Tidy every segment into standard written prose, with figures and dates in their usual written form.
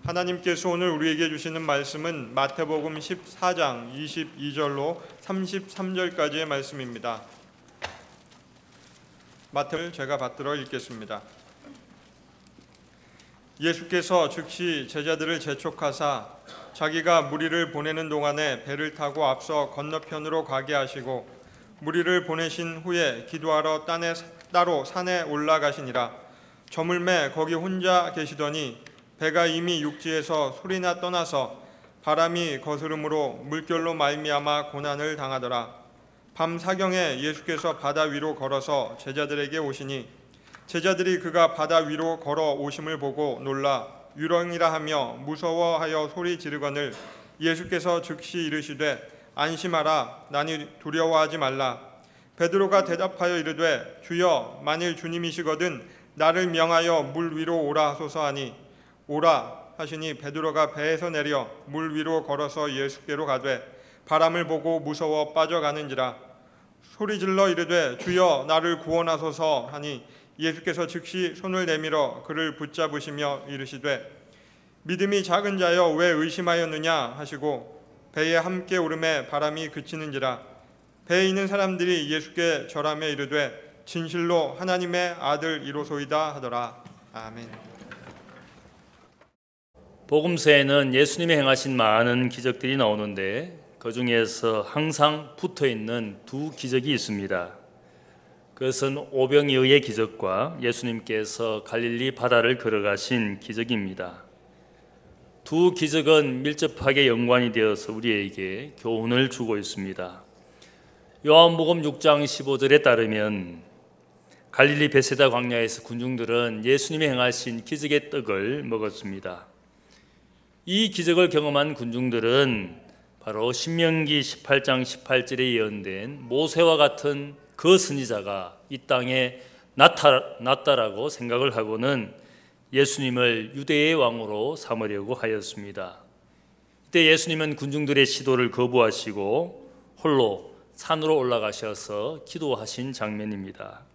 하나님께서 오늘 우리에게 주시는 말씀은 마태복음 14장 22절로 33절까지의 말씀입니다. 마태를 제가 받들어 읽겠습니다. 예수께서 즉시 제자들을 재촉하사 자기가 무리를 보내는 동안에 배를 타고 앞서 건너편으로 가게 하시고 무리를 보내신 후에 기도하러 따로 산에 올라가시니라. 저물매 거기 혼자 계시더니 배가 이미 육지에서 소리나 떠나서 바람이 거스름으로 물결로 말미암아 고난을 당하더라. 밤 사경에 예수께서 바다 위로 걸어서 제자들에게 오시니 제자들이 그가 바다 위로 걸어 오심을 보고 놀라 유령이라 하며 무서워하여 소리 지르거늘 예수께서 즉시 이르시되 안심하라 나니 두려워하지 말라. 베드로가 대답하여 이르되 주여 만일 주님이시거든 나를 명하여 물 위로 오라 하소서 하니 오라 하시니 베드로가 배에서 내려 물 위로 걸어서 예수께로 가되 바람을 보고 무서워 빠져가는지라. 소리질러 이르되 주여 나를 구원하소서 하니 예수께서 즉시 손을 내밀어 그를 붙잡으시며 이르시되 믿음이 작은 자여 왜 의심하였느냐 하시고 배에 함께 오름에 바람이 그치는지라. 배에 있는 사람들이 예수께 절하며 이르되 진실로 하나님의 아들이로소이다 하더라. 아멘. 복음서에는 예수님이 행하신 많은 기적들이 나오는데 그 중에서 항상 붙어있는 두 기적이 있습니다. 그것은 오병이어의 기적과 예수님께서 갈릴리 바다를 걸어가신 기적입니다. 두 기적은 밀접하게 연관이 되어서 우리에게 교훈을 주고 있습니다. 요한복음 6장 15절에 따르면 갈릴리 베세다 광야에서 군중들은 예수님이 행하신 기적의 떡을 먹었습니다. 이 기적을 경험한 군중들은 바로 신명기 18장 18절에 예언된 모세와 같은 그 선지자가 이 땅에 나타났다라고 생각을 하고는 예수님을 유대의 왕으로 삼으려고 하였습니다. 이때 예수님은 군중들의 시도를 거부하시고 홀로 산으로 올라가셔서 기도하신 장면입니다.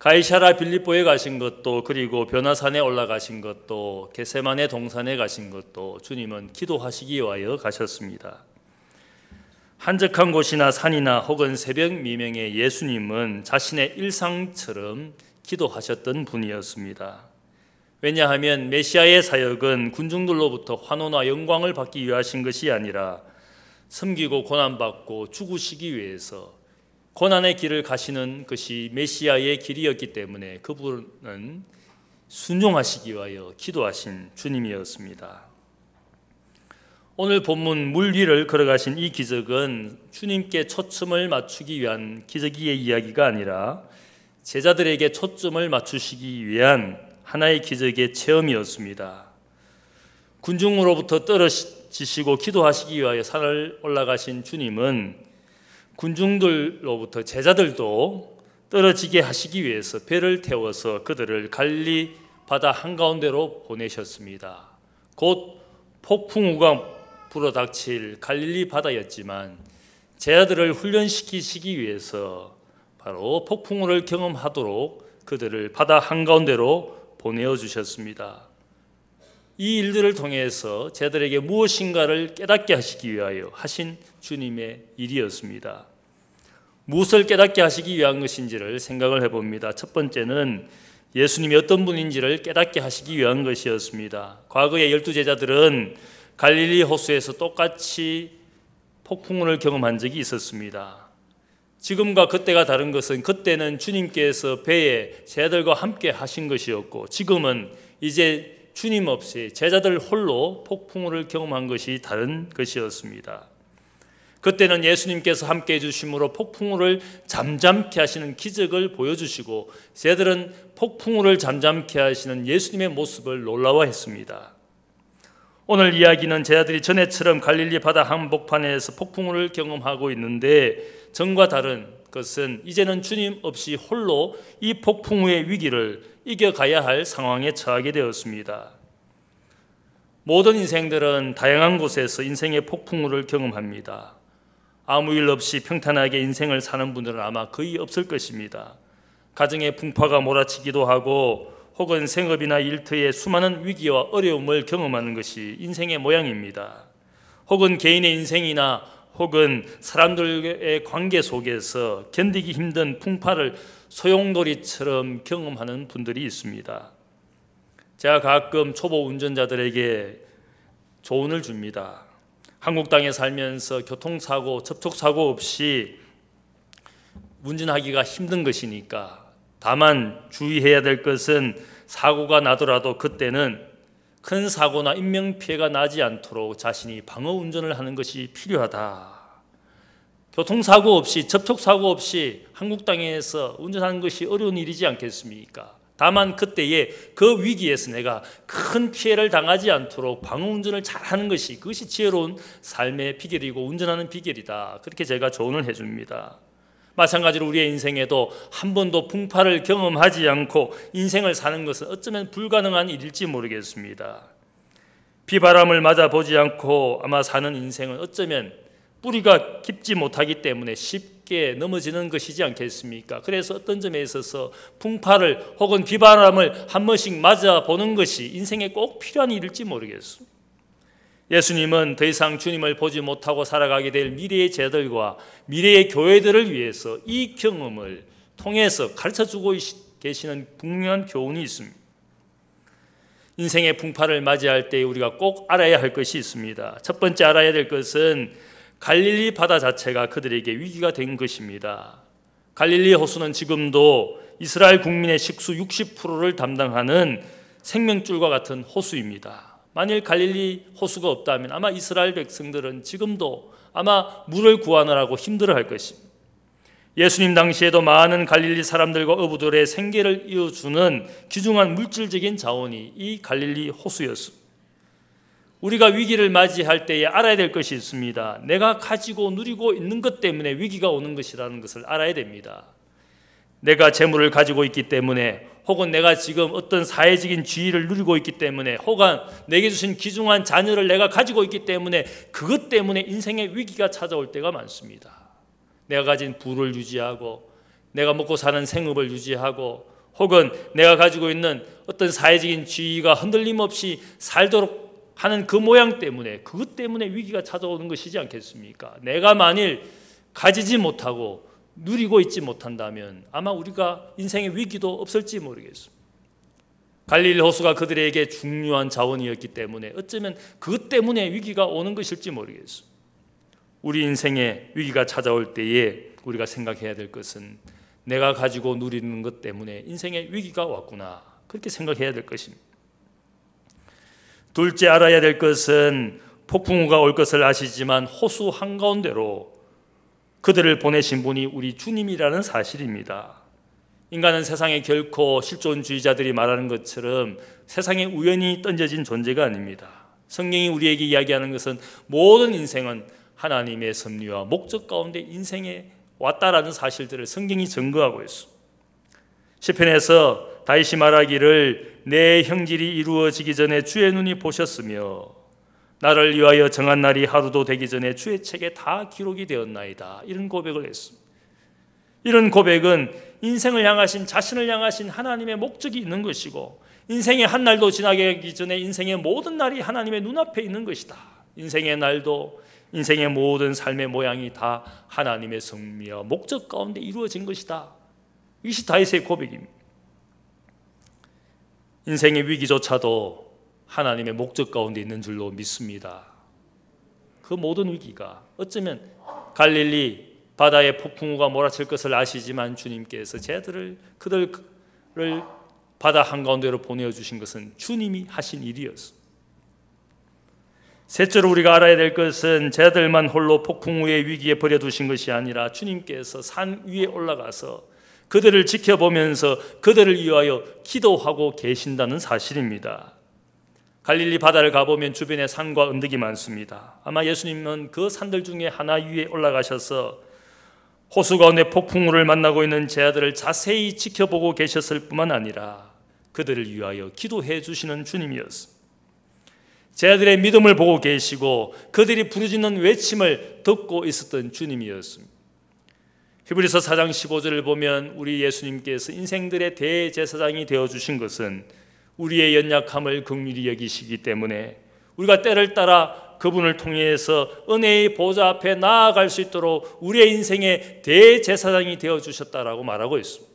가이사랴 빌립보에 가신 것도 그리고 변화산에 올라가신 것도 겟세마네 동산에 가신 것도 주님은 기도하시기 위하여 가셨습니다. 한적한 곳이나 산이나 혹은 새벽 미명에 예수님은 자신의 일상처럼 기도하셨던 분이었습니다. 왜냐하면 메시아의 사역은 군중들로부터 환호나 영광을 받기 위하신 것이 아니라 섬기고 고난받고 죽으시기 위해서 고난의 길을 가시는 것이 메시아의 길이었기 때문에 그분은 순종하시기 위하여 기도하신 주님이었습니다. 오늘 본문 물 위를 걸어가신 이 기적은 주님께 초점을 맞추기 위한 기적의 이야기가 아니라 제자들에게 초점을 맞추시기 위한 하나의 기적의 체험이었습니다. 군중으로부터 떨어지시고 기도하시기 위하여 산을 올라가신 주님은 군중들로부터 제자들도 떨어지게 하시기 위해서 배를 태워서 그들을 갈릴리 바다 한가운데로 보내셨습니다. 곧 폭풍우가 불어닥칠 갈릴리 바다였지만 제자들을 훈련시키시기 위해서 바로 폭풍우를 경험하도록 그들을 바다 한가운데로 보내어 주셨습니다. 이 일들을 통해서 제자들에게 무엇인가를 깨닫게 하시기 위하여 하신 주님의 일이었습니다. 무엇을 깨닫게 하시기 위한 것인지를 생각을 해봅니다. 첫 번째는 예수님이 어떤 분인지를 깨닫게 하시기 위한 것이었습니다. 과거의 12제자들은 갈릴리 호수에서 똑같이 폭풍우를 경험한 적이 있었습니다. 지금과 그때가 다른 것은 그때는 주님께서 배에 제자들과 함께 하신 것이었고 지금은 이제 주님 없이 제자들 홀로 폭풍우를 경험한 것이 다른 것이었습니다. 그때는 예수님께서 함께 해주심으로 폭풍우를 잠잠케 하시는 기적을 보여주시고 제자들은 폭풍우를 잠잠케 하시는 예수님의 모습을 놀라워했습니다. 오늘 이야기는 제자들이 전에처럼 갈릴리 바다 한복판에서 폭풍우를 경험하고 있는데 전과 다른 것은 이제는 주님 없이 홀로 이 폭풍우의 위기를 이겨가야 할 상황에 처하게 되었습니다. 모든 인생들은 다양한 곳에서 인생의 폭풍우를 경험합니다. 아무 일 없이 평탄하게 인생을 사는 분들은 아마 거의 없을 것입니다. 가정에 풍파가 몰아치기도 하고 혹은 생업이나 일터의 수많은 위기와 어려움을 경험하는 것이 인생의 모양입니다. 혹은 개인의 인생이나 혹은 사람들의 관계 속에서 견디기 힘든 풍파를 소용돌이처럼 경험하는 분들이 있습니다. 제가 가끔 초보 운전자들에게 조언을 줍니다. 한국 땅에 살면서 교통사고, 접촉사고 없이 운전하기가 힘든 것이니까, 다만 주의해야 될 것은 사고가 나더라도 그때는 큰 사고나 인명피해가 나지 않도록 자신이 방어 운전을 하는 것이 필요하다. 교통사고 없이, 접촉사고 없이 한국 땅에서 운전하는 것이 어려운 일이지 않겠습니까? 다만 그때에 그 위기에서 내가 큰 피해를 당하지 않도록 방어 운전을 잘하는 것이, 그것이 지혜로운 삶의 비결이고 운전하는 비결이다. 그렇게 제가 조언을 해줍니다. 마찬가지로 우리의 인생에도 한 번도 풍파를 경험하지 않고 인생을 사는 것은 어쩌면 불가능한 일일지 모르겠습니다. 비바람을 맞아보지 않고 아마 사는 인생은 어쩌면 뿌리가 깊지 못하기 때문에 쉽게 넘어지는 것이지 않겠습니까? 그래서 어떤 점에 있어서 풍파를 혹은 비바람을 한 번씩 맞아보는 것이 인생에 꼭 필요한 일일지 모르겠습니다. 예수님은 더 이상 주님을 보지 못하고 살아가게 될 미래의 제자들과 미래의 교회들을 위해서 이 경험을 통해서 가르쳐주고 계시는 분명한 교훈이 있습니다. 인생의 풍파를 맞이할 때 우리가 꼭 알아야 할 것이 있습니다. 첫 번째 알아야 될 것은 갈릴리 바다 자체가 그들에게 위기가 된 것입니다. 갈릴리 호수는 지금도 이스라엘 국민의 식수 60%를 담당하는 생명줄과 같은 호수입니다. 만일 갈릴리 호수가 없다면 아마 이스라엘 백성들은 지금도 아마 물을 구하느라고 힘들어할 것입니다. 예수님 당시에도 많은 갈릴리 사람들과 어부들의 생계를 이어주는 귀중한 물질적인 자원이 이 갈릴리 호수였습니다. 우리가 위기를 맞이할 때에 알아야 될 것이 있습니다. 내가 가지고 누리고 있는 것 때문에 위기가 오는 것이라는 것을 알아야 됩니다. 내가 재물을 가지고 있기 때문에, 혹은 내가 지금 어떤 사회적인 지위를 누리고 있기 때문에, 혹은 내게 주신 귀중한 자녀를 내가 가지고 있기 때문에, 그것 때문에 인생의 위기가 찾아올 때가 많습니다. 내가 가진 부를 유지하고, 내가 먹고 사는 생업을 유지하고, 혹은 내가 가지고 있는 어떤 사회적인 지위가 흔들림 없이 살도록 하는 그 모양 때문에, 그것 때문에 위기가 찾아오는 것이지 않겠습니까? 내가 만일 가지지 못하고 누리고 있지 못한다면 아마 우리가 인생의 위기도 없을지 모르겠습니다. 갈릴리 호수가 그들에게 중요한 자원이었기 때문에 어쩌면 그것 때문에 위기가 오는 것일지 모르겠습니다. 우리 인생에 위기가 찾아올 때에 우리가 생각해야 될 것은 내가 가지고 누리는 것 때문에 인생에 위기가 왔구나, 그렇게 생각해야 될 것입니다. 둘째 알아야 될 것은 폭풍우가 올 것을 아시지만 호수 한가운데로 그들을 보내신 분이 우리 주님이라는 사실입니다. 인간은 세상에 결코 실존주의자들이 말하는 것처럼 세상에 우연히 던져진 존재가 아닙니다. 성경이 우리에게 이야기하는 것은 모든 인생은 하나님의 섭리와 목적 가운데 인생에 왔다라는 사실들을 성경이 증거하고 있습니다. 시편에서 다윗이 말하기를 내 형질이 이루어지기 전에 주의 눈이 보셨으며 나를 위하여 정한 날이 하루도 되기 전에 주의 책에 다 기록이 되었나이다, 이런 고백을 했습니다. 이런 고백은 인생을 향하신, 자신을 향하신 하나님의 목적이 있는 것이고, 인생의 한 날도 지나가기 전에 인생의 모든 날이 하나님의 눈앞에 있는 것이다. 인생의 날도, 인생의 모든 삶의 모양이 다 하나님의 섭리와 목적 가운데 이루어진 것이다. 이것이 다윗의 고백입니다. 인생의 위기조차도 하나님의 목적 가운데 있는 줄로 믿습니다. 그 모든 위기가 어쩌면 갈릴리 바다에 폭풍우가 몰아칠 것을 아시지만 주님께서 그들을 바다 한가운데로 보내주신 것은 주님이 하신 일이었습니다. 셋째로 우리가 알아야 될 것은 제자들만 홀로 폭풍우의 위기에 버려두신 것이 아니라 주님께서 산 위에 올라가서 그들을 지켜보면서 그들을 위하여 기도하고 계신다는 사실입니다. 갈릴리 바다를 가보면 주변에 산과 언덕이 많습니다. 아마 예수님은 그 산들 중에 하나 위에 올라가셔서 호수 가운데 폭풍우를 만나고 있는 제자들을 자세히 지켜보고 계셨을 뿐만 아니라 그들을 위하여 기도해 주시는 주님이었습니다. 제자들의 믿음을 보고 계시고 그들이 부르짖는 외침을 듣고 있었던 주님이었습니다. 히브리서 4장 15절을 보면 우리 예수님께서 인생들의 대제사장이 되어주신 것은 우리의 연약함을 긍휼히 여기시기 때문에 우리가 때를 따라 그분을 통해서 은혜의 보좌 앞에 나아갈 수 있도록 우리의 인생의 대제사장이 되어주셨다라고 말하고 있습니다.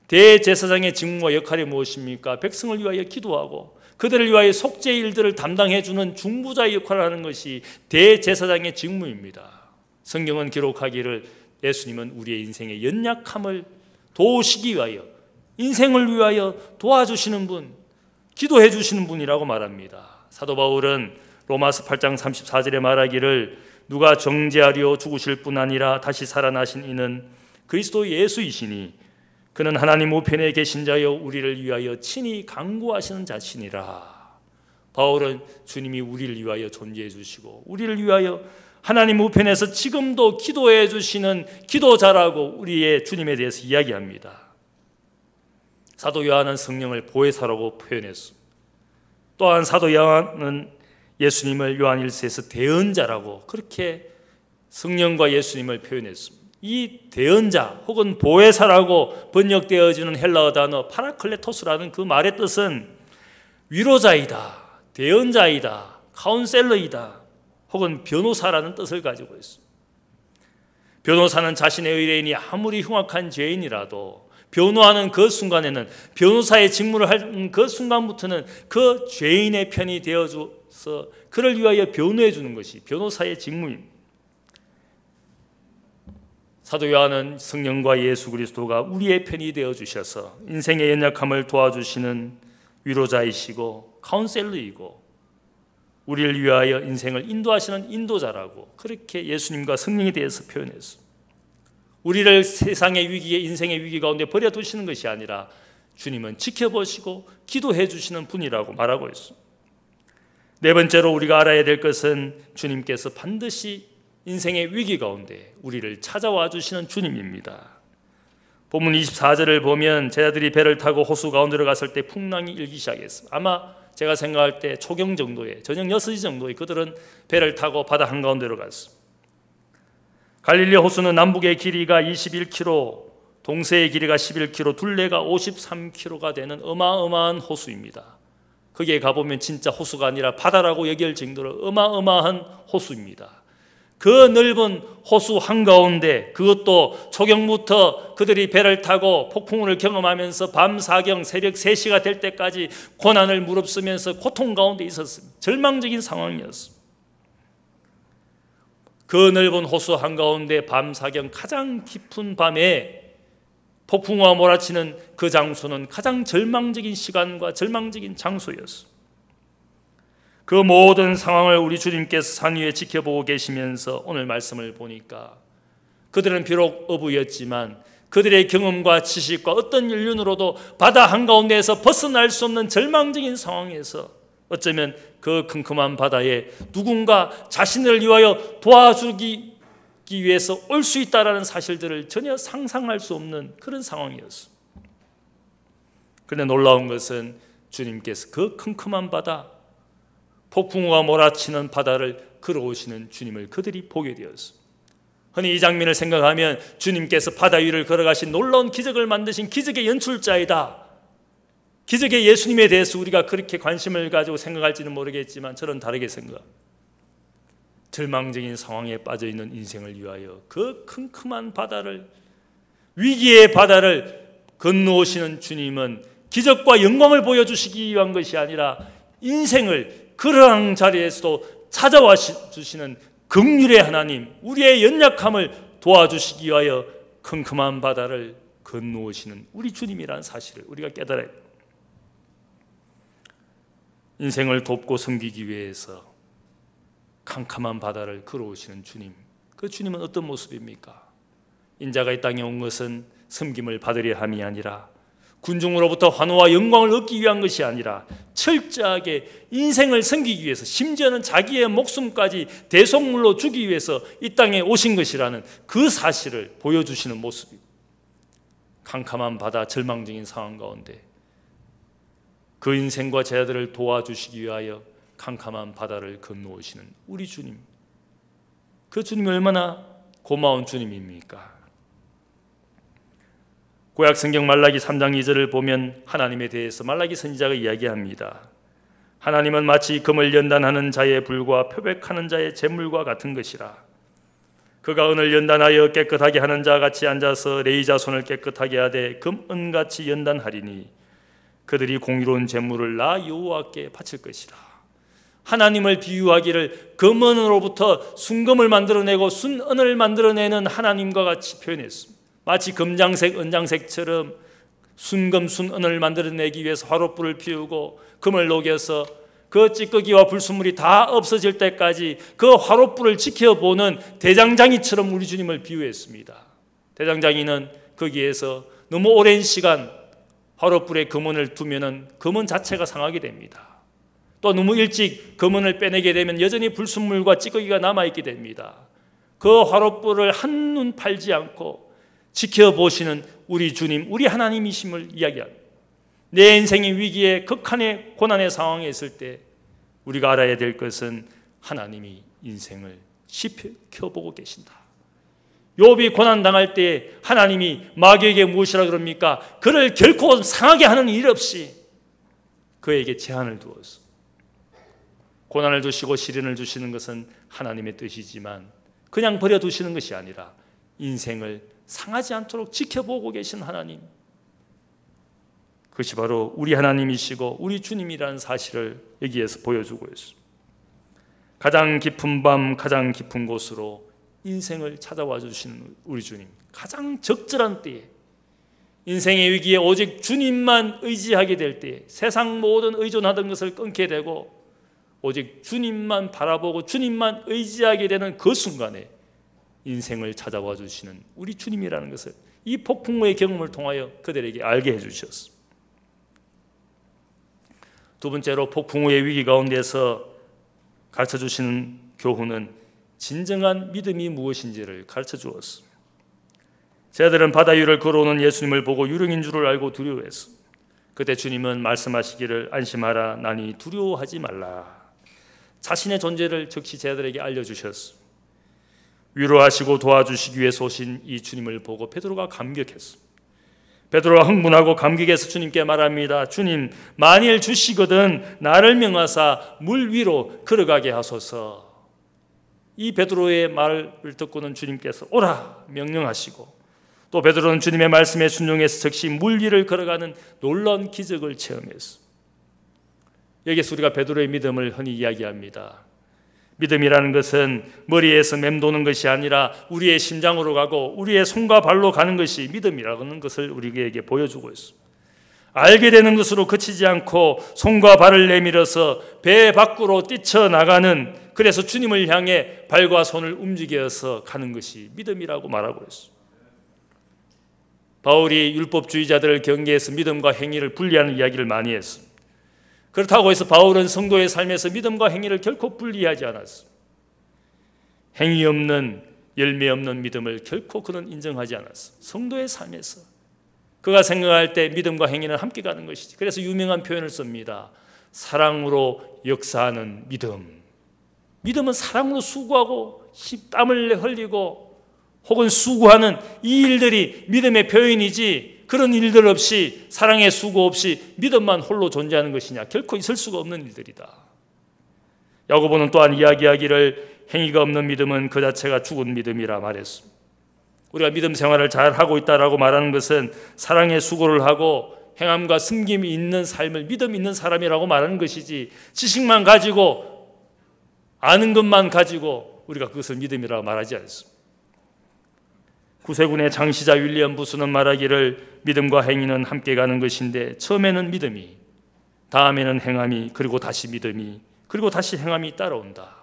대제사장의 직무와 역할이 무엇입니까? 백성을 위하여 기도하고 그들을 위하여 속죄의 일들을 담당해주는 중보자의 역할을 하는 것이 대제사장의 직무입니다. 성경은 기록하기를 예수님은 우리의 인생의 연약함을 도우시기 위하여 인생을 위하여 도와주시는 분, 기도해 주시는 분이라고 말합니다. 사도 바울은 로마서 8장 34절에 말하기를 누가 정죄하려 죽으실 뿐 아니라 다시 살아나신 이는 그리스도 예수이시니 그는 하나님 우편에 계신 자여 우리를 위하여 친히 간구하시는 자시니라. 바울은 주님이 우리를 위하여 존재해 주시고 우리를 위하여 하나님 우편에서 지금도 기도해 주시는 기도자라고 우리의 주님에 대해서 이야기합니다. 사도 요한은 성령을 보혜사라고 표현했습니다. 또한 사도 요한은 예수님을 요한 1서에서 대언자라고 그렇게 성령과 예수님을 표현했습니다. 이 대언자 혹은 보혜사라고 번역되어지는 헬라어 단어 파라클레토스라는 그 말의 뜻은 위로자이다, 대언자이다, 카운셀러이다 혹은 변호사라는 뜻을 가지고 있습니다. 변호사는 자신의 의뢰인이 아무리 흉악한 죄인이라도 변호하는 그 순간에는 변호사의 직무를 할 그 순간부터는 그 죄인의 편이 되어줘서 그를 위하여 변호해 주는 것이 변호사의 직무입니다. 사도 요한은 성령과 예수 그리스도가 우리의 편이 되어주셔서 인생의 연약함을 도와주시는 위로자이시고 카운셀러이고 우리를 위하여 인생을 인도하시는 인도자라고 그렇게 예수님과 성령에 대해서 표현했습니다. 우리를 세상의 위기에 인생의 위기 가운데 버려두시는 것이 아니라 주님은 지켜보시고 기도해 주시는 분이라고 말하고 있습니다. 네 번째로 우리가 알아야 될 것은 주님께서 반드시 인생의 위기 가운데 우리를 찾아와 주시는 주님입니다. 본문 24절을 보면 제자들이 배를 타고 호수 가운데로 갔을 때 풍랑이 일기 시작했습니다. 아마 제가 생각할 때 초경 정도에 저녁 6시 정도에 그들은 배를 타고 바다 한가운데로 갔습니다. 갈릴리 호수는 남북의 길이가 21km, 동서의 길이가 11km, 둘레가 53km가 되는 어마어마한 호수입니다. 거기에 가보면 진짜 호수가 아니라 바다라고 여길 정도로 어마어마한 호수입니다. 그 넓은 호수 한가운데 그것도 초경부터 그들이 배를 타고 폭풍우를 경험하면서 밤 사경 새벽 3시가 될 때까지 고난을 무릅쓰면서 고통 가운데 있었습니다. 절망적인 상황이었습니다. 그 넓은 호수 한가운데 밤 사경 가장 깊은 밤에 폭풍우가 몰아치는 그 장소는 가장 절망적인 시간과 절망적인 장소였습니다. 그 모든 상황을 우리 주님께서 산 위에 지켜보고 계시면서 오늘 말씀을 보니까 그들은 비록 어부였지만 그들의 경험과 지식과 어떤 연륜으로도 바다 한가운데에서 벗어날 수 없는 절망적인 상황에서 어쩌면 그 컴컴한 바다에 누군가 자신을 위하여 도와주기 위해서 올 수 있다라는 사실들을 전혀 상상할 수 없는 그런 상황이었습니다. 그런데 놀라운 것은 주님께서 그 컴컴한 바다 폭풍우가 몰아치는 바다를 걸어오시는 주님을 그들이 보게 되었습니다. 흔히 이 장면을 생각하면 주님께서 바다 위를 걸어가신 놀라운 기적을 만드신 기적의 연출자이다. 기적의 예수님에 대해서 우리가 그렇게 관심을 가지고 생각할지는 모르겠지만 저는 다르게 생각합니다. 절망적인 상황에 빠져있는 인생을 위하여 그 큼큼한 바다를 위기의 바다를 건너오시는 주님은 기적과 영광을 보여주시기 위한 것이 아니라 인생을 그러한 자리에서도 찾아와 주시는 긍휼의 하나님, 우리의 연약함을 도와주시기 위하여 큼큼한 바다를 건너오시는 우리 주님이라는 사실을 우리가 깨달아야 합니다. 인생을 돕고 섬기기 위해서 캄캄한 바다를 걸어오시는 주님, 그 주님은 어떤 모습입니까? 인자가 이 땅에 온 것은 섬김을 받으려 함이 아니라 군중으로부터 환호와 영광을 얻기 위한 것이 아니라 철저하게 인생을 섬기기 위해서 심지어는 자기의 목숨까지 대속물로 주기 위해서 이 땅에 오신 것이라는 그 사실을 보여주시는 모습입니다. 캄캄한 바다 절망적인 상황 가운데 그 인생과 제자들을 도와주시기 위하여 캄캄한 바다를 건너오시는 우리 주님, 그 주님이 얼마나 고마운 주님입니까? 구약 성경 말라기 3장 2절을 보면 하나님에 대해서 말라기 선지자가 이야기합니다. 하나님은 마치 금을 연단하는 자의 불과 표백하는 자의 재물과 같은 것이라. 그가 은을 연단하여 깨끗하게 하는 자 같이 앉아서 레위 자손을 깨끗하게 하되 금, 은같이 연단하리니 그들이 공의로운 재물을 나 여호와께 바칠 것이라. 하나님을 비유하기를 금은으로부터 순금을 만들어내고 순은을 만들어내는 하나님과 같이 표현했습니다. 마치 금장색, 은장색처럼 순금, 순은을 만들어내기 위해서 화롯불을 피우고 금을 녹여서 그 찌꺼기와 불순물이 다 없어질 때까지 그 화롯불을 지켜보는 대장장이처럼 우리 주님을 비유했습니다. 대장장이는 거기에서 너무 오랜 시간 화롯불에 금은을 두면은 금은 자체가 상하게 됩니다. 또 너무 일찍 금은을 빼내게 되면 여전히 불순물과 찌꺼기가 남아있게 됩니다. 그 화롯불을 한눈 팔지 않고 지켜보시는 우리 주님, 우리 하나님이심을 이야기합니다. 내 인생의 위기에 극한의 고난의 상황에 있을 때 우리가 알아야 될 것은 하나님이 인생을 지켜보고 계신다. 욥이 고난당할 때 하나님이 마귀에게 무엇이라 그럽니까? 그를 결코 상하게 하는 일 없이 그에게 제한을 두었어. 고난을 주시고 시련을 주시는 것은 하나님의 뜻이지만 그냥 버려두시는 것이 아니라 인생을 상하지 않도록 지켜보고 계신 하나님, 그것이 바로 우리 하나님이시고 우리 주님이라는 사실을 여기에서 보여주고 있습니다. 가장 깊은 밤 가장 깊은 곳으로 인생을 찾아와 주시는 우리 주님, 가장 적절한 때에 인생의 위기에 오직 주님만 의지하게 될 때에 세상 모든 의존하던 것을 끊게 되고 오직 주님만 바라보고 주님만 의지하게 되는 그 순간에 인생을 찾아와 주시는 우리 주님이라는 것을 이 폭풍우의 경험을 통하여 그들에게 알게 해주셨습니다. 두 번째로 폭풍우의 위기 가운데서 가르쳐 주시는 교훈은 진정한 믿음이 무엇인지를 가르쳐 주었습니다. 제자들은 바다 위를 걸어오는 예수님을 보고 유령인 줄을 알고 두려워했습니다. 그때 주님은 말씀하시기를 안심하라, 나니 두려워하지 말라. 자신의 존재를 즉시 제자들에게 알려주셨습니다. 위로하시고 도와주시기 위해서 오신 이 주님을 보고 베드로가 감격했습니다. 베드로가 흥분하고 감격해서 주님께 말합니다. 주님, 만일 주시거든 나를 명하사 물 위로 걸어가게 하소서. 이 베드로의 말을 듣고는 주님께서 오라 명령하시고 또 베드로는 주님의 말씀에 순종해서 즉시 물 위를 걸어가는 놀라운 기적을 체험했습니다. 여기서 우리가 베드로의 믿음을 흔히 이야기합니다. 믿음이라는 것은 머리에서 맴도는 것이 아니라 우리의 심장으로 가고 우리의 손과 발로 가는 것이 믿음이라는 것을 우리에게 보여주고 있습니다. 알게 되는 것으로 그치지 않고 손과 발을 내밀어서 배 밖으로 뛰쳐나가는, 그래서 주님을 향해 발과 손을 움직여서 가는 것이 믿음이라고 말하고 있습니다. 바울이 율법주의자들을 경계해서 믿음과 행위를 분리하는 이야기를 많이 했습니다. 그렇다고 해서 바울은 성도의 삶에서 믿음과 행위를 결코 분리하지 않았습니다. 행위 없는, 열매 없는 믿음을 결코 그는 인정하지 않았습니다. 성도의 삶에서 그가 생각할 때 믿음과 행위는 함께 가는 것이지. 그래서 유명한 표현을 씁니다. 사랑으로 역사하는 믿음. 믿음은 사랑으로 수고하고 땀을 흘리고 혹은 수고하는 이 일들이 믿음의 표현이지, 그런 일들 없이, 사랑의 수고 없이 믿음만 홀로 존재하는 것이냐? 결코 있을 수가 없는 일들이다. 야고보는 또한 이야기하기를 행위가 없는 믿음은 그 자체가 죽은 믿음이라 말했습니다. 우리가 믿음 생활을 잘 하고 있다라고 말하는 것은 사랑의 수고를 하고 행함과 섬김이 있는 삶을 믿음 있는 사람이라고 말하는 것이지, 지식만 가지고 아는 것만 가지고 우리가 그것을 믿음이라고 말하지 않습니다. 구세군의 장시자 윌리엄 부스는 말하기를 믿음과 행위는 함께 가는 것인데 처음에는 믿음이, 다음에는 행함이, 그리고 다시 믿음이, 그리고 다시 행함이 따라온다.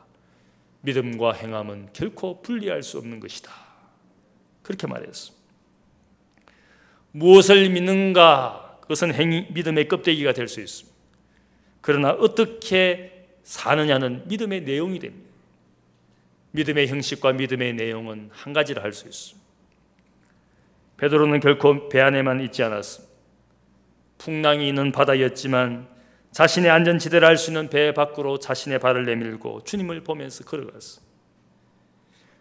믿음과 행함은 결코 분리할 수 없는 것이다. 그렇게 말했습니다. 무엇을 믿는가, 그것은 믿음의 껍데기가 될 수 있습니다. 그러나 어떻게 사느냐는 믿음의 내용이 됩니다. 믿음의 형식과 믿음의 내용은 한 가지를 할 수 있습니다. 베드로는 결코 배 안에만 있지 않았습니다. 풍랑이 있는 바다였지만 자신의 안전지대를 알 수 있는 배 밖으로 자신의 발을 내밀고 주님을 보면서 걸어갔습니다.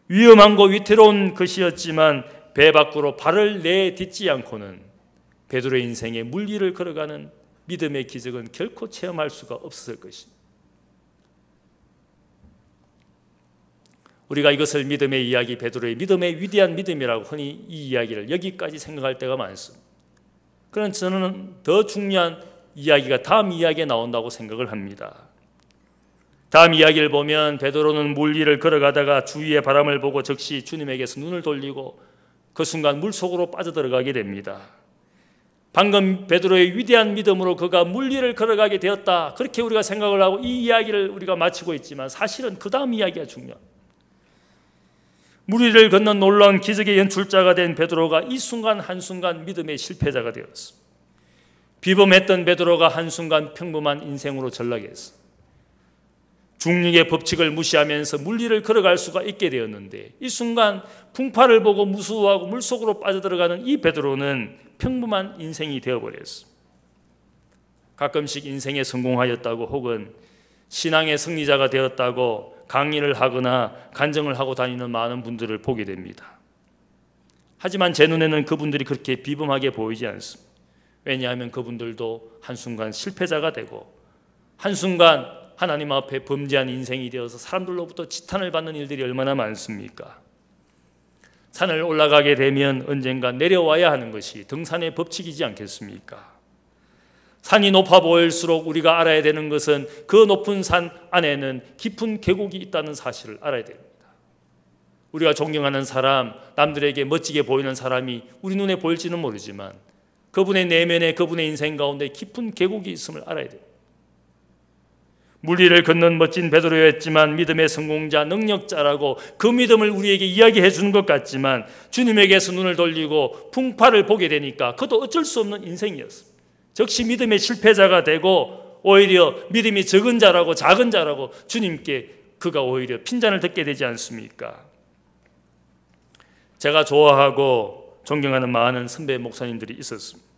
위험하고 위태로운 것이었지만 배 밖으로 발을 내딛지 않고는 베드로의 인생에 물 위를 걸어가는 믿음의 기적은 결코 체험할 수가 없었을 것입니다. 우리가 이것을 믿음의 이야기, 베드로의 믿음의 위대한 믿음이라고 흔히 이 이야기를 여기까지 생각할 때가 많습니다. 그러나 저는 더 중요한 이야기가 다음 이야기에 나온다고 생각을 합니다. 다음 이야기를 보면 베드로는 물 위를 걸어가다가 주위의 바람을 보고 즉시 주님에게서 눈을 돌리고 그 순간 물속으로 빠져들어가게 됩니다. 방금 베드로의 위대한 믿음으로 그가 물 위를 걸어가게 되었다, 그렇게 우리가 생각을 하고 이 이야기를 우리가 마치고 있지만 사실은 그 다음 이야기가 중요합니다. 물 위를 건넌 놀라운 기적의 연출자가 된 베드로가 이 순간 한순간 믿음의 실패자가 되었습니다. 비범했던 베드로가 한순간 평범한 인생으로 전락했습니다. 중력의 법칙을 무시하면서 물 위를 걸어갈 수가 있게 되었는데 이 순간 풍파를 보고 무수하고 물속으로 빠져들어가는 이 베드로는 평범한 인생이 되어버렸습니다. 가끔씩 인생에 성공하였다고 혹은 신앙의 승리자가 되었다고 강의를 하거나 간증을 하고 다니는 많은 분들을 보게 됩니다. 하지만 제 눈에는 그분들이 그렇게 비범하게 보이지 않습니다. 왜냐하면 그분들도 한순간 실패자가 되고 한순간 하나님 앞에 범죄한 인생이 되어서 사람들로부터 지탄을 받는 일들이 얼마나 많습니까? 산을 올라가게 되면 언젠가 내려와야 하는 것이 등산의 법칙이지 않겠습니까? 산이 높아 보일수록 우리가 알아야 되는 것은 그 높은 산 안에는 깊은 계곡이 있다는 사실을 알아야 됩니다. 우리가 존경하는 사람, 남들에게 멋지게 보이는 사람이 우리 눈에 보일지는 모르지만 그분의 내면에, 그분의 인생 가운데 깊은 계곡이 있음을 알아야 됩니다. 물 위를 걷는 멋진 베드로였지만 믿음의 성공자, 능력자라고 그 믿음을 우리에게 이야기해 주는 것 같지만 주님에게서 눈을 돌리고 풍파를 보게 되니까 그것도 어쩔 수 없는 인생이었습니다. 즉시 믿음의 실패자가 되고 오히려 믿음이 적은 자라고, 작은 자라고 주님께 그가 오히려 핀잔을 듣게 되지 않습니까? 제가 좋아하고 존경하는 많은 선배 목사님들이 있었습니다.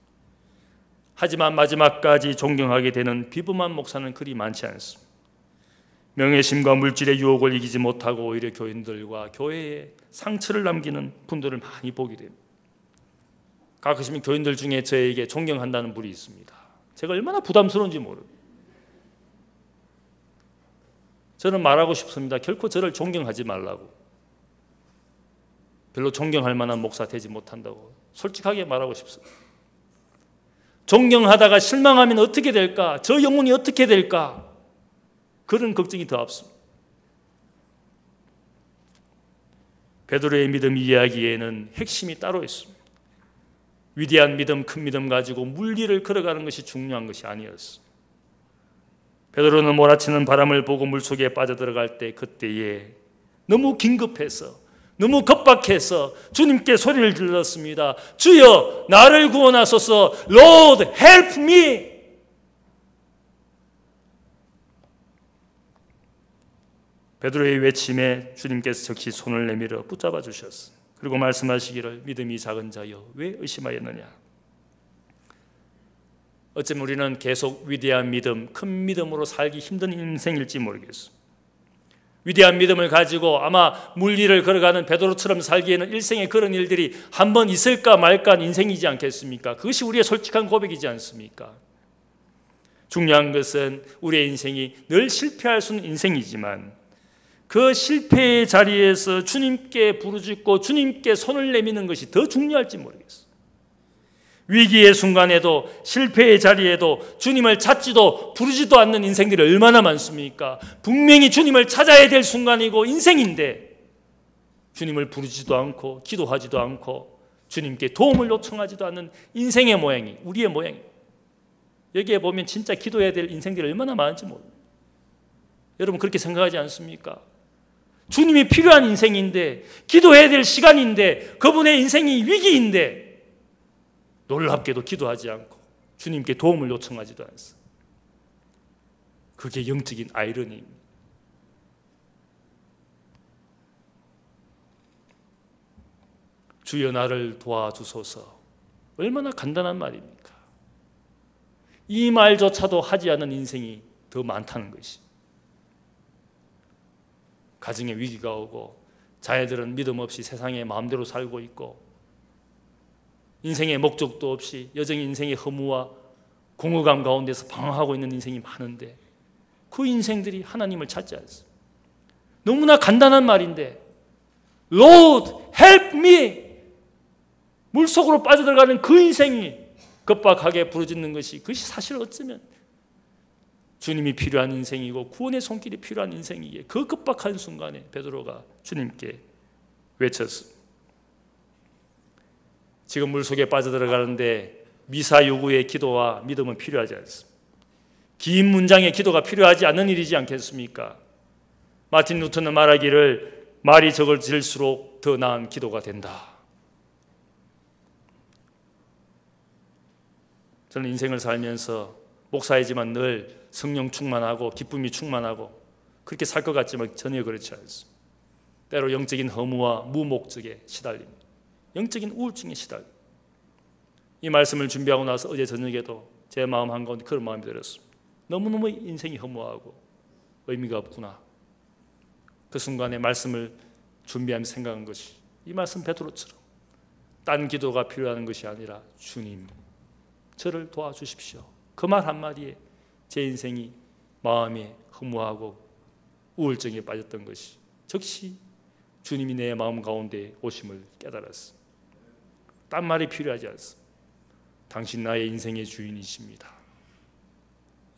하지만 마지막까지 존경하게 되는 비범한 목사는 그리 많지 않습니다. 명예심과 물질의 유혹을 이기지 못하고 오히려 교인들과 교회에 상처를 남기는 분들을 많이 보게 됩니다. 가끔씩 교인들 중에 저에게 존경한다는 분이 있습니다. 제가 얼마나 부담스러운지 모릅니다. 저는 말하고 싶습니다. 결코 저를 존경하지 말라고. 별로 존경할 만한 목사 되지 못한다고 솔직하게 말하고 싶습니다. 존경하다가 실망하면 어떻게 될까? 저 영혼이 어떻게 될까? 그런 걱정이 더 앞섭니다. 베드로의 믿음 이야기에는 핵심이 따로 있습니다. 위대한 믿음, 큰 믿음 가지고 물 위를 걸어가는 것이 중요한 것이 아니었습니다. 베드로는 몰아치는 바람을 보고 물속에 빠져들어갈 때 그때에 너무 긴급해서, 너무 급박해서 주님께 소리를 질렀습니다. 주여, 나를 구원하소서. Lord, help me. 베드로의 외침에 주님께서 즉시 손을 내밀어 붙잡아 주셨습니다. 그리고 말씀하시기를 믿음이 작은 자여 왜 의심하였느냐. 어쩌면 우리는 계속 위대한 믿음, 큰 믿음으로 살기 힘든 인생일지 모르겠습니다. 위대한 믿음을 가지고 아마 물 위를 걸어가는 베드로처럼 살기에는 일생에 그런 일들이 한 번 있을까 말까 한 인생이지 않겠습니까? 그것이 우리의 솔직한 고백이지 않습니까? 중요한 것은 우리의 인생이 늘 실패할 수는 인생이지만 그 실패의 자리에서 주님께 부르짖고 주님께 손을 내미는 것이 더 중요할지 모르겠어요. 위기의 순간에도 실패의 자리에도 주님을 찾지도 부르지도 않는 인생들이 얼마나 많습니까? 분명히 주님을 찾아야 될 순간이고 인생인데 주님을 부르지도 않고 기도하지도 않고 주님께 도움을 요청하지도 않는 인생의 모양이, 우리의 모양이. 여기에 보면 진짜 기도해야 될 인생들이 얼마나 많은지 모릅니다. 여러분 그렇게 생각하지 않습니까? 주님이 필요한 인생인데, 기도해야 될 시간인데, 그분의 인생이 위기인데 놀랍게도 기도하지 않고 주님께 도움을 요청하지도 않습니다. 그게 영적인 아이러니입니다. 주여 나를 도와주소서. 얼마나 간단한 말입니까? 이 말조차도 하지 않은 인생이 더 많다는 것이. 가정에 위기가 오고 자녀들은 믿음 없이 세상에 마음대로 살고 있고 인생의 목적도 없이 여전히 인생의 허무와 공허감 가운데서 방황하고 있는 인생이 많은데 그 인생들이 하나님을 찾지 않습니다. 너무나 간단한 말인데 Lord, help me! 물속으로 빠져들어가는 그 인생이 급박하게 부르짖는 것이 그것이 사실 어쩌면 주님이 필요한 인생이고 구원의 손길이 필요한 인생이기에 그 급박한 순간에 베드로가 주님께 외쳤습니다. 지금 물속에 빠져들어가는데 미사 요구의 기도와 믿음은 필요하지 않습니다. 긴 문장의 기도가 필요하지 않는 일이지 않겠습니까? 마틴 루터는 말하기를 말이 적어질수록 더 나은 기도가 된다. 저는 인생을 살면서 목사이지만 늘 성령 충만하고 기쁨이 충만하고 그렇게 살 것 같지만 전혀 그렇지 않습니다. 때로 영적인 허무와 무목적에 시달립니다. 영적인 우울증에 시달립니다. 이 말씀을 준비하고 나서 어제 저녁에도 제 마음 한가운데 그런 마음이 들었습니다. 너무너무 인생이 허무하고 의미가 없구나. 그 순간에 말씀을 준비하면서 생각한 것이 이 말씀 베드로처럼 딴 기도가 필요한 것이 아니라 주님 저를 도와주십시오. 그 말 한마디에 제 인생이 마음이 허무하고 우울증에 빠졌던 것이 즉시 주님이 내 마음 가운데 오심을 깨달았습니다. 딴 말이 필요하지 않습니다. 당신 나의 인생의 주인이십니다.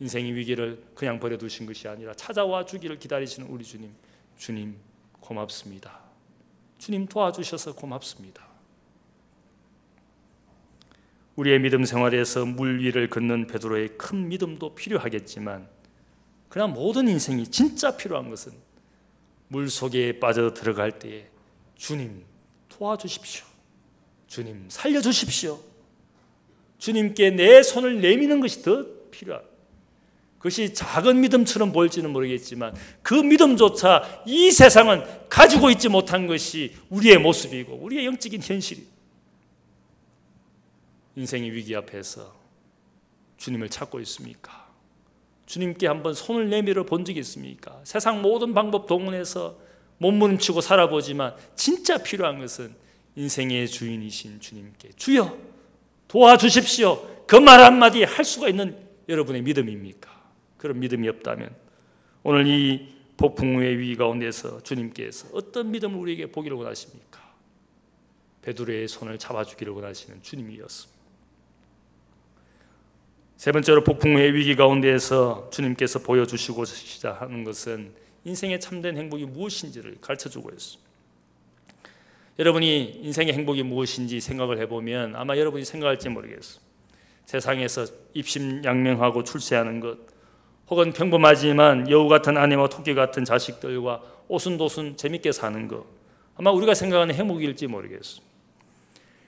인생의 위기를 그냥 버려두신 것이 아니라 찾아와 주기를 기다리시는 우리 주님, 주님 고맙습니다. 주님 도와주셔서 고맙습니다. 우리의 믿음 생활에서 물 위를 걷는 베드로의 큰 믿음도 필요하겠지만 그러나 모든 인생이 진짜 필요한 것은 물 속에 빠져 들어갈 때에 주님 도와주십시오. 주님 살려주십시오. 주님께 내 손을 내미는 것이 더 필요합니다. 그것이 작은 믿음처럼 보일지는 모르겠지만 그 믿음조차 이 세상은 가지고 있지 못한 것이 우리의 모습이고 우리의 영적인 현실입니다. 인생의 위기 앞에서 주님을 찾고 있습니까? 주님께 한번 손을 내밀어 본 적이 있습니까? 세상 모든 방법 동원해서 몸부림치고 살아보지만 진짜 필요한 것은 인생의 주인이신 주님께 주여 도와주십시오. 그 말 한마디 할 수가 있는 여러분의 믿음입니까? 그런 믿음이 없다면 오늘 이 폭풍우의 위기 가운데서 주님께서 어떤 믿음을 우리에게 보기를 원하십니까? 베드로의 손을 잡아주기를 원하시는 주님이었습니다. 세 번째로 폭풍우의 위기 가운데에서 주님께서 보여주시고자 하는 것은 인생의 참된 행복이 무엇인지를 가르쳐주고 있습니다. 여러분이 인생의 행복이 무엇인지 생각을 해보면 아마 여러분이 생각할지 모르겠어요. 세상에서 입심양명하고 출세하는 것, 혹은 평범하지만 여우 같은 아내와 토끼 같은 자식들과 오순도순 재밌게 사는 것, 아마 우리가 생각하는 행복일지 모르겠어요.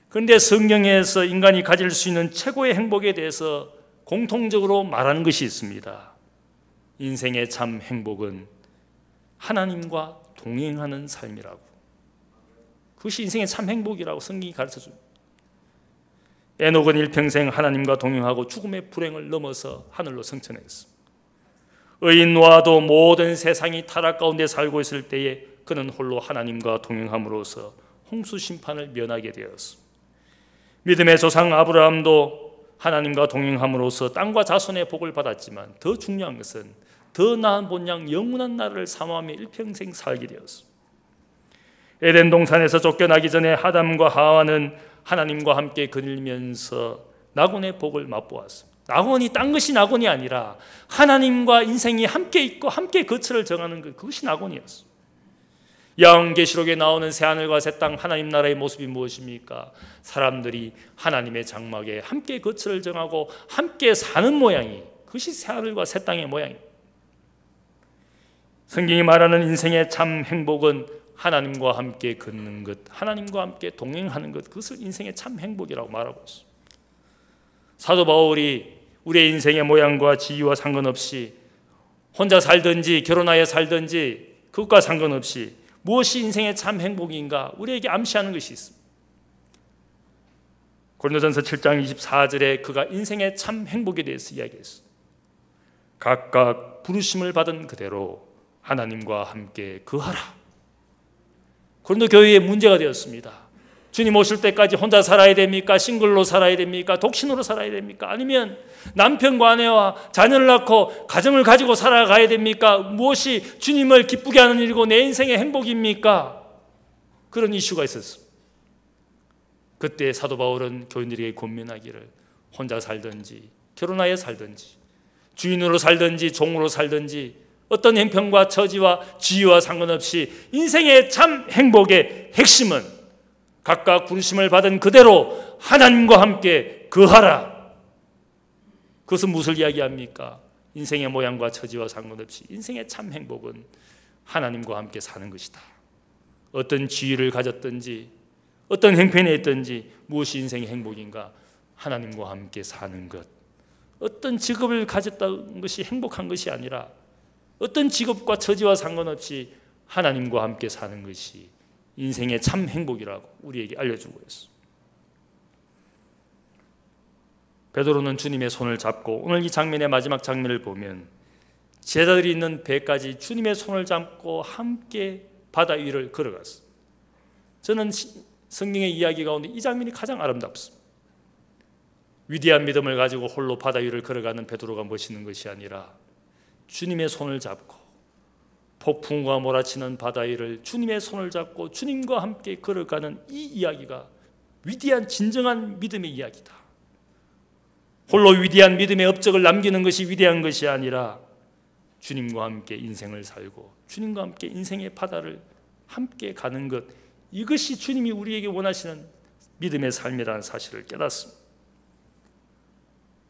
그런데 성경에서 인간이 가질 수 있는 최고의 행복에 대해서 공통적으로 말하는 것이 있습니다. 인생의 참 행복은 하나님과 동행하는 삶이라고. 그것이 인생의 참 행복이라고 성경이 가르쳐줍니다. 에녹은 일평생 하나님과 동행하고 죽음의 불행을 넘어서 하늘로 승천했습니다. 의인 노아도 모든 세상이 타락 가운데 살고 있을 때에 그는 홀로 하나님과 동행함으로써 홍수 심판을 면하게 되었습니다. 믿음의 조상 아브라함도 하나님과 동행함으로써 땅과 자손의 복을 받았지만 더 중요한 것은 더 나은 본향 영원한 나라를 사모하며 일평생 살게 되었습니다. 에덴 동산에서 쫓겨나기 전에 아담과 하와는 하나님과 함께 거닐면서 낙원의 복을 맛보았습니다. 낙원이 딴 것이 낙원이 아니라 하나님과 인생이 함께 있고 함께 거처를 정하는 것, 그것이 낙원이었습니다. 야언계시록에 나오는 새하늘과 새 땅 하나님 나라의 모습이 무엇입니까? 사람들이 하나님의 장막에 함께 거처를 정하고 함께 사는 모양이, 그것이 새하늘과 새 땅의 모양입니다. 성경이 말하는 인생의 참 행복은 하나님과 함께 걷는 것, 하나님과 함께 동행하는 것, 그것을 인생의 참 행복이라고 말하고 있습니다. 사도 바울이 우리의 인생의 모양과 지위와 상관없이 혼자 살든지 결혼하여 살든지 그것과 상관없이 무엇이 인생의 참 행복인가 우리에게 암시하는 것이 있습니다. 고린도전서 7장 24절에 그가 인생의 참 행복에 대해서 이야기했습니다. 각각 부르심을 받은 그대로 하나님과 함께 거하라. 고린도 교회의 문제가 되었습니다. 주님 오실 때까지 혼자 살아야 됩니까? 싱글로 살아야 됩니까? 독신으로 살아야 됩니까? 아니면 남편과 아내와 자녀를 낳고 가정을 가지고 살아가야 됩니까? 무엇이 주님을 기쁘게 하는 일이고 내 인생의 행복입니까? 그런 이슈가 있었습니다. 그때 사도 바울은 교인들에게 권면하기를 혼자 살든지 결혼하여 살든지 주인으로 살든지 종으로 살든지 어떤 형편과 처지와 지위와 상관없이 인생의 참 행복의 핵심은 각각 부르심을 받은 그대로 하나님과 함께 거하라. 그것은 무엇을 이야기합니까? 인생의 모양과 처지와 상관없이 인생의 참 행복은 하나님과 함께 사는 것이다. 어떤 지위를 가졌든지 어떤 형편에 있든지 무엇이 인생의 행복인가? 하나님과 함께 사는 것. 어떤 직업을 가졌다는 것이 행복한 것이 아니라 어떤 직업과 처지와 상관없이 하나님과 함께 사는 것이 인생의 참 행복이라고 우리에게 알려주고 있습니다. 베드로는 주님의 손을 잡고 오늘 이 장면의 마지막 장면을 보면 제자들이 있는 배까지 주님의 손을 잡고 함께 바다 위를 걸어갔습니다. 저는 성경의 이야기 가운데 이 장면이 가장 아름답습니다. 위대한 믿음을 가지고 홀로 바다 위를 걸어가는 베드로가 멋있는 것이 아니라 주님의 손을 잡고 폭풍과 몰아치는 바다 위를 주님의 손을 잡고 주님과 함께 걸어가는 이 이야기가 위대한 진정한 믿음의 이야기다. 홀로 위대한 믿음의 업적을 남기는 것이 위대한 것이 아니라 주님과 함께 인생을 살고 주님과 함께 인생의 바다를 함께 가는 것, 이것이 주님이 우리에게 원하시는 믿음의 삶이라는 사실을 깨닫습니다.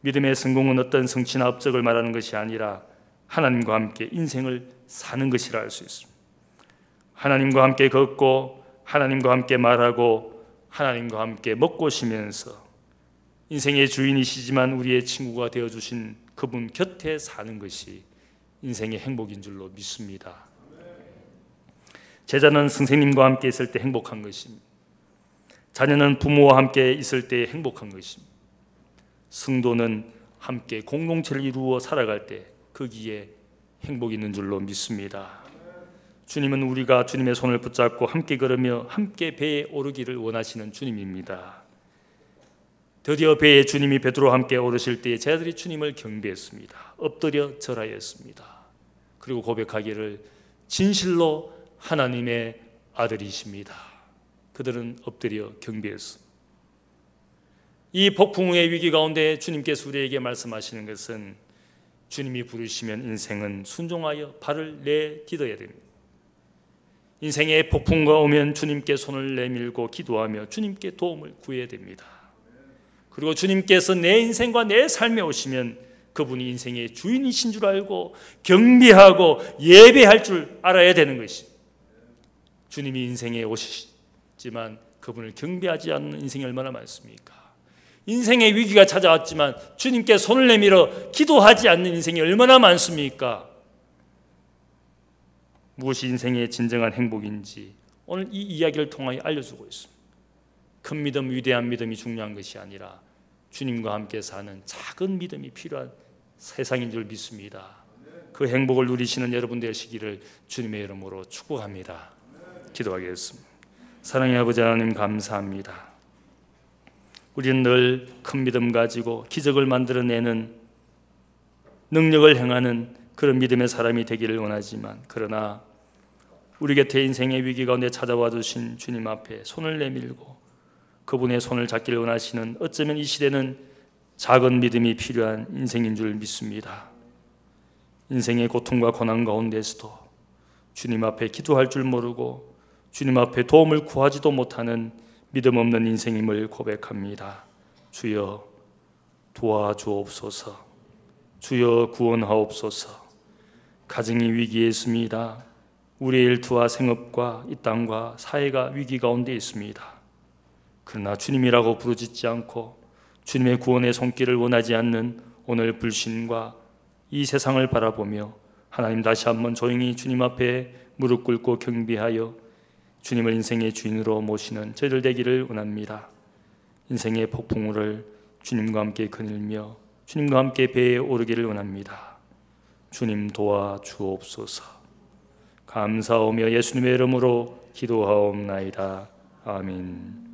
믿음의 성공은 어떤 성취나 업적을 말하는 것이 아니라 하나님과 함께 인생을 사는 것이라 할 수 있습니다. 하나님과 함께 걷고 하나님과 함께 말하고 하나님과 함께 먹고 쉬면서 인생의 주인이시지만 우리의 친구가 되어주신 그분 곁에 사는 것이 인생의 행복인 줄로 믿습니다. 제자는 선생님과 함께 있을 때 행복한 것입니다. 자녀는 부모와 함께 있을 때 행복한 것입니다. 성도는 함께 공동체를 이루어 살아갈 때 거기에 행복이 있는 줄로 믿습니다. 주님은 우리가 주님의 손을 붙잡고 함께 걸으며 함께 배에 오르기를 원하시는 주님입니다. 드디어 배에 주님이 베드로와 함께 오르실 때에 제자들이 주님을 경배했습니다. 엎드려 절하였습니다. 그리고 고백하기를 진실로 하나님의 아들이십니다. 그들은 엎드려 경배했습니다. 이 폭풍의 위기 가운데 주님께서 우리에게 말씀하시는 것은 주님이 부르시면 인생은 순종하여 발을 내딛어야 됩니다. 인생의 폭풍과 오면 주님께 손을 내밀고 기도하며 주님께 도움을 구해야 됩니다. 그리고 주님께서 내 인생과 내 삶에 오시면 그분이 인생의 주인이신 줄 알고 경배하고 예배할 줄 알아야 되는 것입니다. 주님이 인생에 오시지만 그분을 경배하지 않는 인생이 얼마나 많습니까? 인생의 위기가 찾아왔지만 주님께 손을 내밀어 기도하지 않는 인생이 얼마나 많습니까? 무엇이 인생의 진정한 행복인지 오늘 이 이야기를 통하여 알려주고 있습니다. 큰 믿음, 위대한 믿음이 중요한 것이 아니라 주님과 함께 사는 작은 믿음이 필요한 세상인 줄 믿습니다. 그 행복을 누리시는 여러분 되시기를 주님의 이름으로 축복합니다. 기도하겠습니다. 사랑의 아버지 하나님 감사합니다. 우리는 늘 큰 믿음 가지고 기적을 만들어내는 능력을 행하는 그런 믿음의 사람이 되기를 원하지만 그러나 우리 곁에 인생의 위기 가운데 찾아와 주신 주님 앞에 손을 내밀고 그분의 손을 잡기를 원하시는 어쩌면 이 시대는 작은 믿음이 필요한 인생인 줄 믿습니다. 인생의 고통과 고난 가운데서도 주님 앞에 기도할 줄 모르고 주님 앞에 도움을 구하지도 못하는 믿음 없는 인생임을 고백합니다. 주여 도와주옵소서. 주여 구원하옵소서. 가정이 위기에 있습니다. 우리의 일터와 생업과 이 땅과 사회가 위기 가운데 있습니다. 그러나 주님이라고 부르짖지 않고 주님의 구원의 손길을 원하지 않는 오늘 불신과 이 세상을 바라보며 하나님 다시 한번 조용히 주님 앞에 무릎 꿇고 경배하여 주님을 인생의 주인으로 모시는 저희들 되기를 원합니다. 인생의 폭풍우를 주님과 함께 거닐며 주님과 함께 배에 오르기를 원합니다. 주님 도와주옵소서. 감사하며 예수님의 이름으로 기도하옵나이다. 아멘.